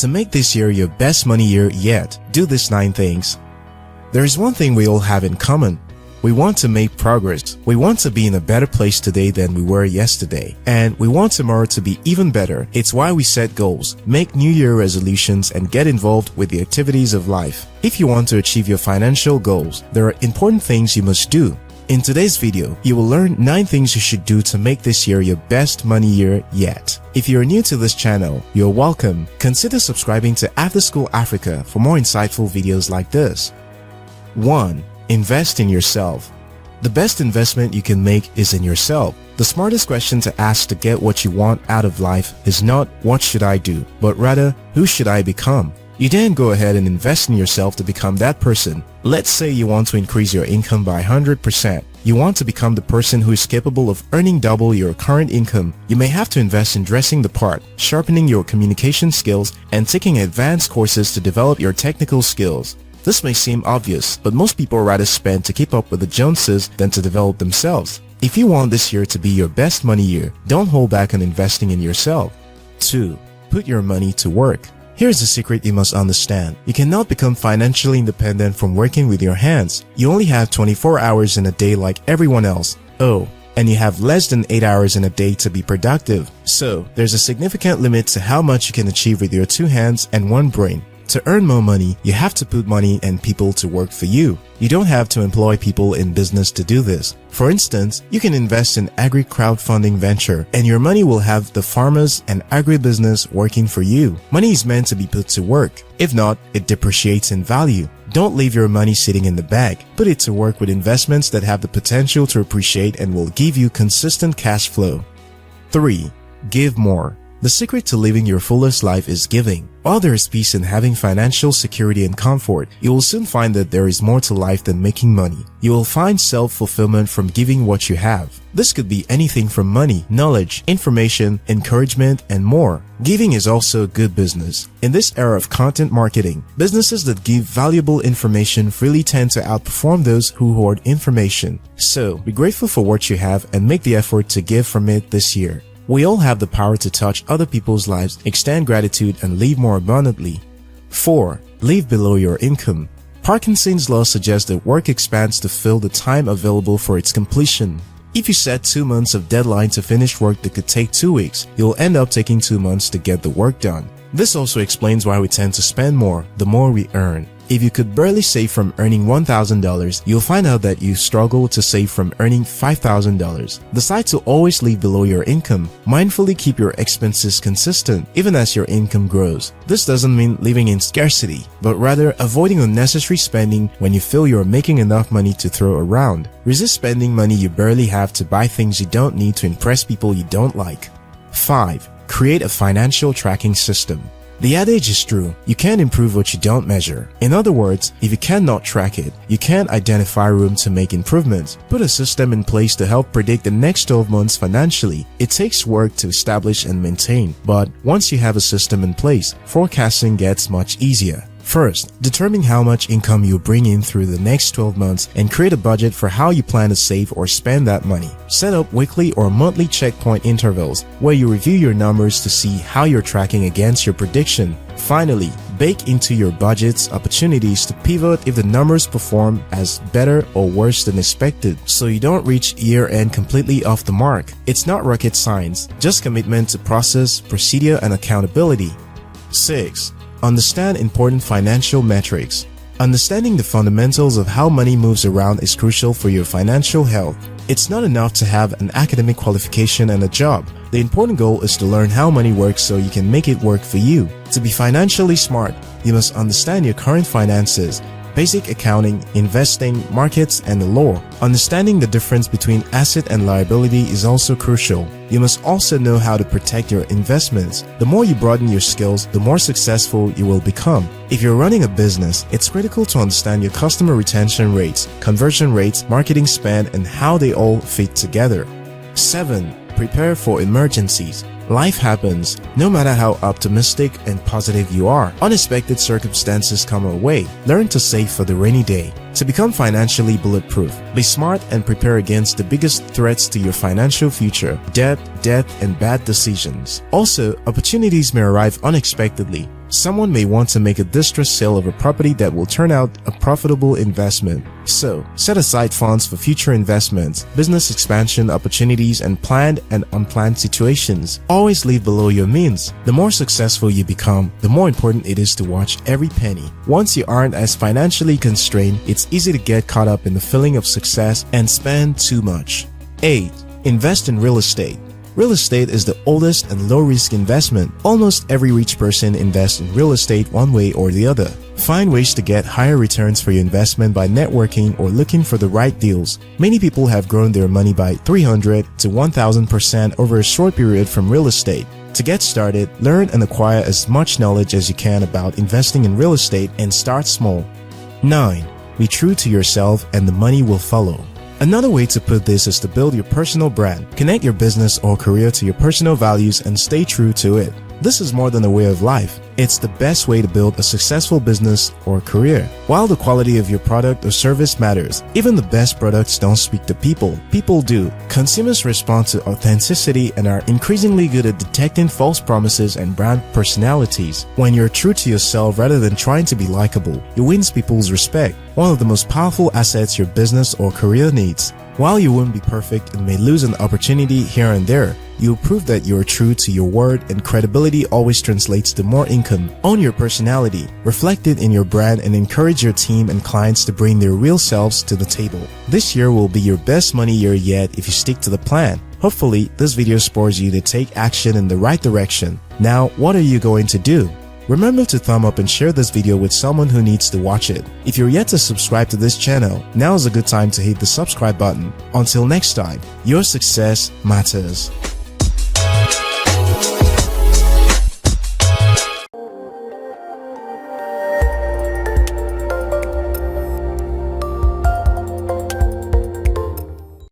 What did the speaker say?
To make this year your best money year yet, do these 9 things. There is one thing we all have in common. We want to make progress. We want to be in a better place today than we were yesterday. And we want tomorrow to be even better. It's why we set goals, make New Year resolutions, and get involved with the activities of life. If you want to achieve your financial goals, there are important things you must do. In today's video, you will learn 9 things you should do to make this year your best money year yet. If you're new to this channel, you're welcome. Consider subscribing to After School Africa for more insightful videos like this. 1. Invest in yourself. The best investment you can make is in yourself. The smartest question to ask to get what you want out of life is not what should I do, but rather who should I become? You then go ahead and invest in yourself to become that person. Let's say you want to increase your income by 100%. You want to become the person who is capable of earning double your current income. You may have to invest in dressing the part, sharpening your communication skills, and taking advanced courses to develop your technical skills. This may seem obvious, but most people rather spend to keep up with the Joneses than to develop themselves. If you want this year to be your best money year, don't hold back on investing in yourself. 2. Put your money to work. Here's the secret you must understand. You cannot become financially independent from working with your hands. You only have 24 hours in a day like everyone else. Oh, and you have less than 8 hours in a day to be productive. So, there's a significant limit to how much you can achieve with your 2 hands and 1 brain. To earn more money, you have to put money and people to work for you. You don't have to employ people in business to do this. For instance, you can invest in agri-crowdfunding venture and your money will have the farmers and agribusiness working for you. Money is meant to be put to work. If not, it depreciates in value. Don't leave your money sitting in the bag. Put it to work with investments that have the potential to appreciate and will give you consistent cash flow. 3. Give more. The secret to living your fullest life is giving. While there is peace in having financial security and comfort, you will soon find that there is more to life than making money. You will find self-fulfillment from giving what you have. This could be anything from money, knowledge, information, encouragement, and more. Giving is also good business. In this era of content marketing, businesses that give valuable information freely tend to outperform those who hoard information. So, be grateful for what you have and make the effort to give from it this year. We all have the power to touch other people's lives, extend gratitude, and live more abundantly. 4. Live below your income. Parkinson's law suggests that work expands to fill the time available for its completion. If you set 2 months of deadline to finish work that could take 2 weeks, you'll end up taking 2 months to get the work done. This also explains why we tend to spend more the more we earn. If you could barely save from earning $1,000, you'll find out that you struggle to save from earning $5,000. Decide to always live below your income. Mindfully keep your expenses consistent, even as your income grows. This doesn't mean living in scarcity, but rather avoiding unnecessary spending when you feel you're making enough money to throw around. Resist spending money you barely have to buy things you don't need to impress people you don't like. 5. Create a financial tracking system. The adage is true, you can't improve what you don't measure. In other words, if you cannot track it, you can't identify room to make improvements. Put a system in place to help predict the next 12 months financially. It takes work to establish and maintain, but once you have a system in place, forecasting gets much easier. First, determine how much income you bring in through the next 12 months and create a budget for how you plan to save or spend that money. Set up weekly or monthly checkpoint intervals where you review your numbers to see how you're tracking against your prediction. Finally, bake into your budgets opportunities to pivot if the numbers perform as better or worse than expected, so you don't reach year-end completely off the mark. It's not rocket science, just commitment to process, procedure, and accountability. 6. Understand important financial metrics. Understanding the fundamentals of how money moves around is crucial for your financial health. It's not enough to have an academic qualification and a job. The important goal is to learn how money works so you can make it work for you. To be financially smart, you must understand your current finances, basic accounting, investing, markets, and the law. Understanding the difference between asset and liability is also crucial. You must also know how to protect your investments. The more you broaden your skills, the more successful you will become. If you're running a business, it's critical to understand your customer retention rates, conversion rates, marketing spend, and how they all fit together. 7. Prepare for emergencies. Life happens. No matter how optimistic and positive you are, unexpected circumstances come our way. Learn to save for the rainy day. To become financially bulletproof, be smart and prepare against the biggest threats to your financial future: debt, death, and bad decisions. Also, opportunities may arrive unexpectedly. Someone may want to make a distressed sale of a property that will turn out a profitable investment. So, set aside funds for future investments, business expansion opportunities, and planned and unplanned situations. Always live below your means. The more successful you become, the more important it is to watch every penny. Once you aren't as financially constrained, it's easy to get caught up in the feeling of success and spend too much. 8. Invest in real estate. Real estate is the oldest and low-risk investment. Almost every rich person invests in real estate one way or the other. Find ways to get higher returns for your investment by networking or looking for the right deals. Many people have grown their money by 300 to 1000% over a short period from real estate. To get started, learn and acquire as much knowledge as you can about investing in real estate and start small. 9. Be true to yourself and the money will follow. Another way to put this is to build your personal brand. Connect your business or career to your personal values and stay true to it. This is more than a way of life. It's the best way to build a successful business or career. While the quality of your product or service matters, even the best products don't speak to people. People do. Consumers respond to authenticity and are increasingly good at detecting false promises and brand personalities. When you're true to yourself rather than trying to be likable, it wins people's respect. One of the most powerful assets your business or career needs. While you won't be perfect and may lose an opportunity here and there, you'll prove that you're true to your word, and credibility always translates to more income. Own your personality, reflect it in your brand, and encourage your team and clients to bring their real selves to the table. This year will be your best money year yet if you stick to the plan. Hopefully, this video spurs you to take action in the right direction. Now, what are you going to do? Remember to thumb up and share this video with someone who needs to watch it. If you're yet to subscribe to this channel, now is a good time to hit the subscribe button. Until next time, your success matters.